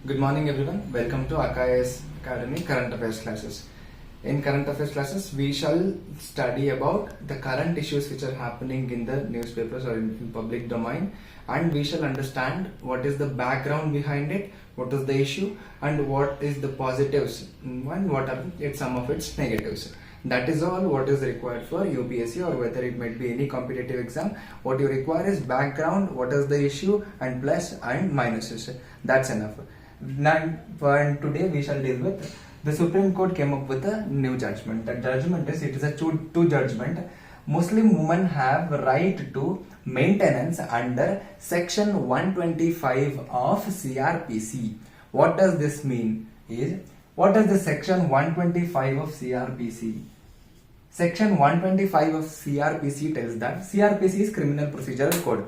Good morning everyone. Welcome to Akaya's Academy Current Affairs classes. In current affairs classes, we shall study about the current issues which are happening in the newspapers or in public domain, and we shall understand what is the background behind it, what is the issue, and what is the positives and what are some of its negatives. That is all what is required for UPSC or whether it might be any competitive exam. What you require is background, what is the issue, and plus and minuses. That's enough. Now, and today we shall deal with the Supreme Court came up with a new judgment. That judgment is, it is a two judgment. Muslim women have right to maintenance under section 125 of CRPC. What does this mean? What is the section 125 of CRPC? Section 125 of CRPC tells that CRPC is Criminal Procedural Code.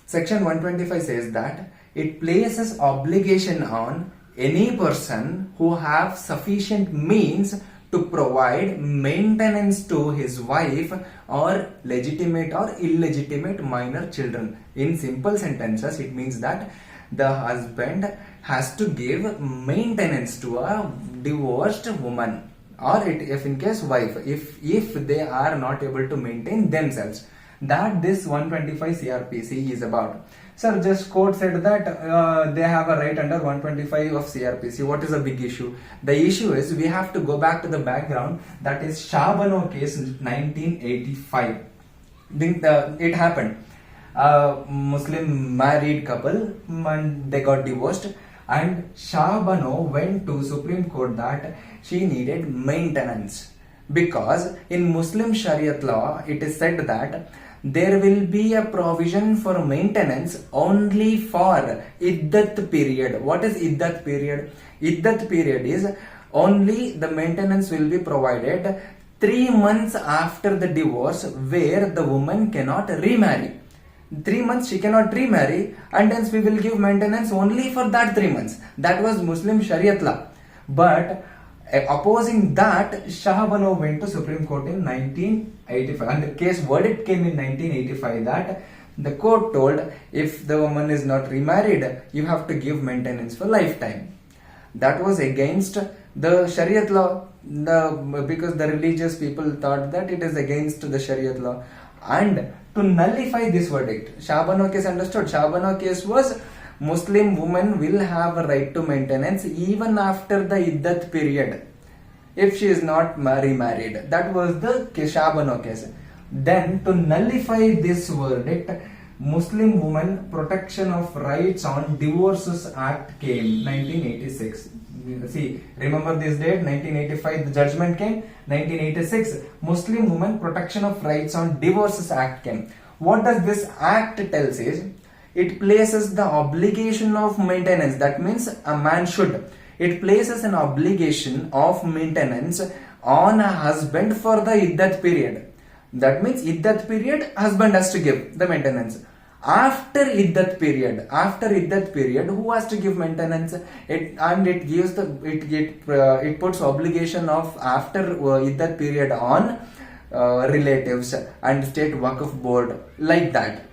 Section 125 says that it places obligation on any person who have sufficient means to provide maintenance to his wife or legitimate or illegitimate minor children. In simple sentences, it means that the husband has to give maintenance to a divorced woman, or if in case wife, if they are not able to maintain themselves. That this 125 CRPC is about. Sir, just court said that they have a right under 125 of CRPC. What is a big issue? The issue is we have to go back to the background. That is Shabano case 1985. It happened. Muslim married couple and they got divorced, and Shabano went to Supreme Court that she needed maintenance, because in Muslim Shariat law it is said that there will be a provision for maintenance only for iddat period. What is iddat period? Iddat period is only the maintenance will be provided 3 months after the divorce, where the woman cannot remarry. 3 months she cannot remarry, and hence we will give maintenance only for that 3 months. That was Muslim Shariat law. But opposing that, Shahbano went to Supreme Court in 1985, and the case verdict came in 1985 that the court told if the woman is not remarried, you have to give maintenance for lifetime. That was against the Shariat law, because the religious people thought that it is against the Shariat law. And to nullify this verdict, Shabano case understood. Shabano case was Muslim woman will have a right to maintenance even after the iddat period if she is not remarried. That was the Shabano case. Then to nullify this verdict, Muslim Women Protection of Rights on Divorces Act came 1986. See, remember this date, 1985 the judgment came, 1986 Muslim Women Protection of Rights on Divorces Act came. What does this act tells is, it places the obligation of maintenance. That means a man should. It places an obligation of maintenance on a husband for the iddat period. That means iddat period, husband has to give the maintenance. After iddat period, who has to give maintenance? It puts obligation of after iddat period on relatives and state Waqf board, like that.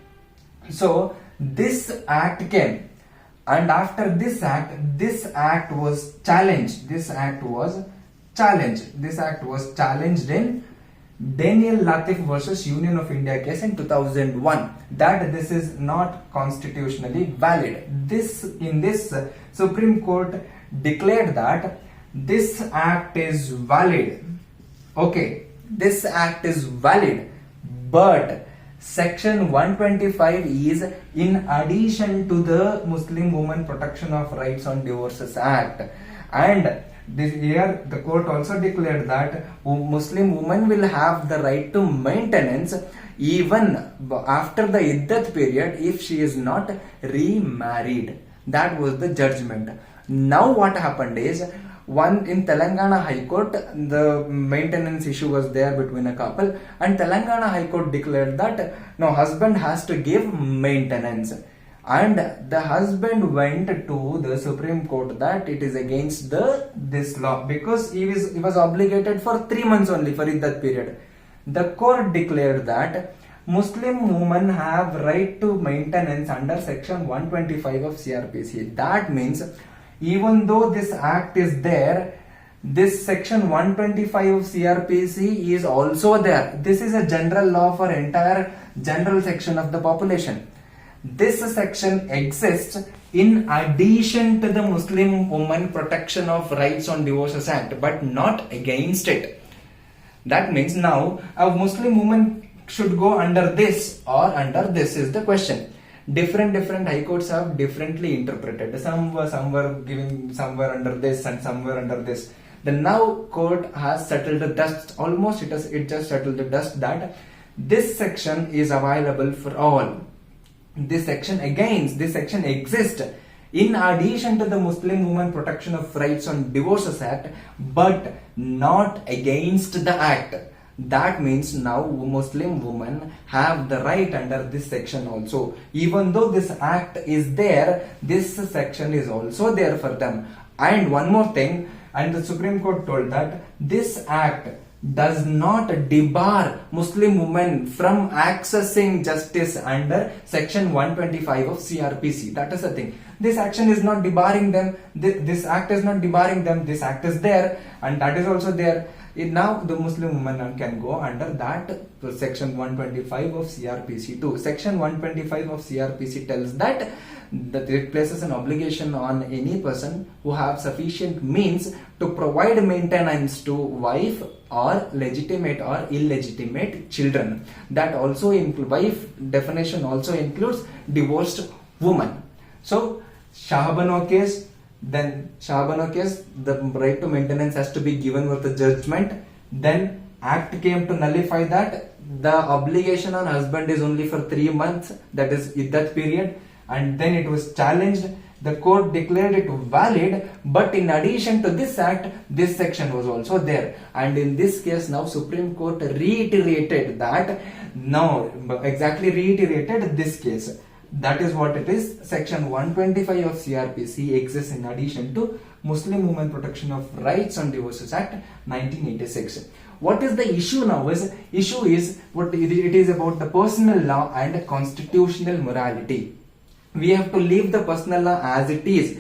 So this act came, and after this act was challenged. This act was challenged in Daniel Latif versus Union of India case in 2001, that this is not constitutionally valid. In this Supreme Court declared that this act is valid. Okay, this act is valid, but Section 125 is in addition to the Muslim Women Protection of Rights on Divorces Act. And this year the court also declared that Muslim women will have the right to maintenance even after the iddat period if she is not remarried. That was the judgment. Now what happened is, in Telangana High Court, the maintenance issue was there between a couple, and Telangana High Court declared that no, husband has to give maintenance, and the husband went to the Supreme Court that it is against this law, because he was obligated for 3 months only for that period. The court declared that Muslim women have right to maintenance under section 125 of CRPC. That means even though this act is there, this section 125 of CRPC is also there. This is a general law for entire general section of the population. This section exists in addition to the Muslim Women Protection of Rights on Divorces Act, but not against it. That means now a Muslim woman should go under this or under this is the question. Different high courts have differently interpreted. Some were giving, some were under this and some were under this. The now court has settled the dust. Almost it just settled the dust that this section is available for all. This section exists in addition to the Muslim Women Protection of Rights on Divorces Act, but not against the act. That means now Muslim women have the right under this section also. Even though this act is there, this section is also there for them. And one more thing, and the Supreme Court told that this act does not debar Muslim women from accessing justice under section 125 of CRPC. That is the thing. This action is not debarring them. This act is not debarring them. This act is there and that is also there. Now the Muslim women can go under that section 125 of CRPC too. Section 125 of CRPC tells that it places an obligation on any person who have sufficient means to provide maintenance to wife or legitimate or illegitimate children. That also wife definition also includes divorced woman. So Shahabano case, the right to maintenance has to be given with the judgment. Then act came to nullify that. The obligation on husband is only for 3 months, that is that period, and then it was challenged. The court declared it valid, but in addition to this act, this section was also there. And in this case now Supreme Court reiterated that, reiterated this case. That is what it is. Section 125 of CRPC exists in addition to Muslim Women Protection of Rights on Divorces Act 1986. What is the issue now? Issue is what it is about the personal law and constitutional morality. We have to leave the personal law as it is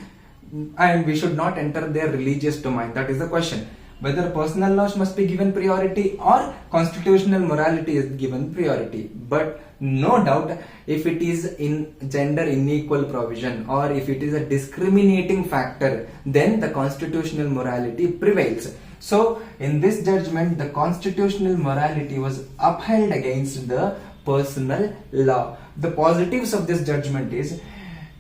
and we should not enter their religious domain. That is the question. Whether personal laws must be given priority or constitutional morality is given priority. But no doubt, if it is in gender unequal provision or if it is a discriminating factor, then the constitutional morality prevails. So in this judgment, the constitutional morality was upheld against the personal law. The positives of this judgment is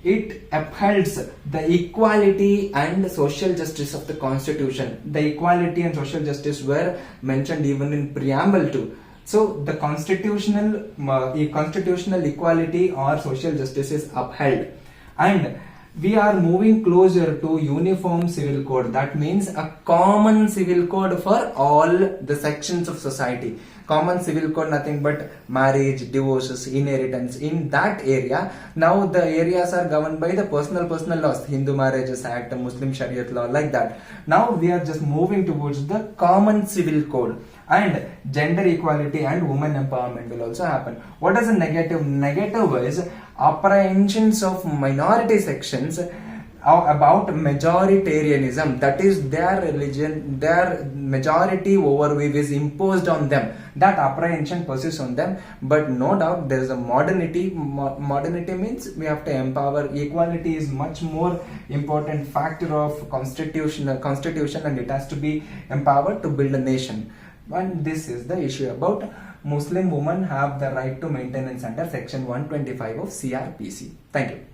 it upholds the equality and social justice of the constitution. The equality and social justice were mentioned even in preamble too. So the constitutional equality or social justice is upheld, and we are moving closer to uniform civil code. That means a common civil code for all the sections of society. Common civil code, nothing but marriage, divorces, inheritance. In that area, now the areas are governed by the personal laws, Hindu Marriages Act, Muslim Shariat law, like that. Now we are just moving towards the common civil code, and gender equality and women empowerment will also happen. What is the negative? Negative is apprehensions of minority sections about majoritarianism, that is their religion, their majority overview is imposed on them. That apprehension persists on them, but no doubt there is a modernity. Modernity means we have to empower. Equality is much more important factor of constitution, and it has to be empowered to build a nation. And this is the issue about Muslim women have the right to maintenance under section 125 of CRPC. Thank you.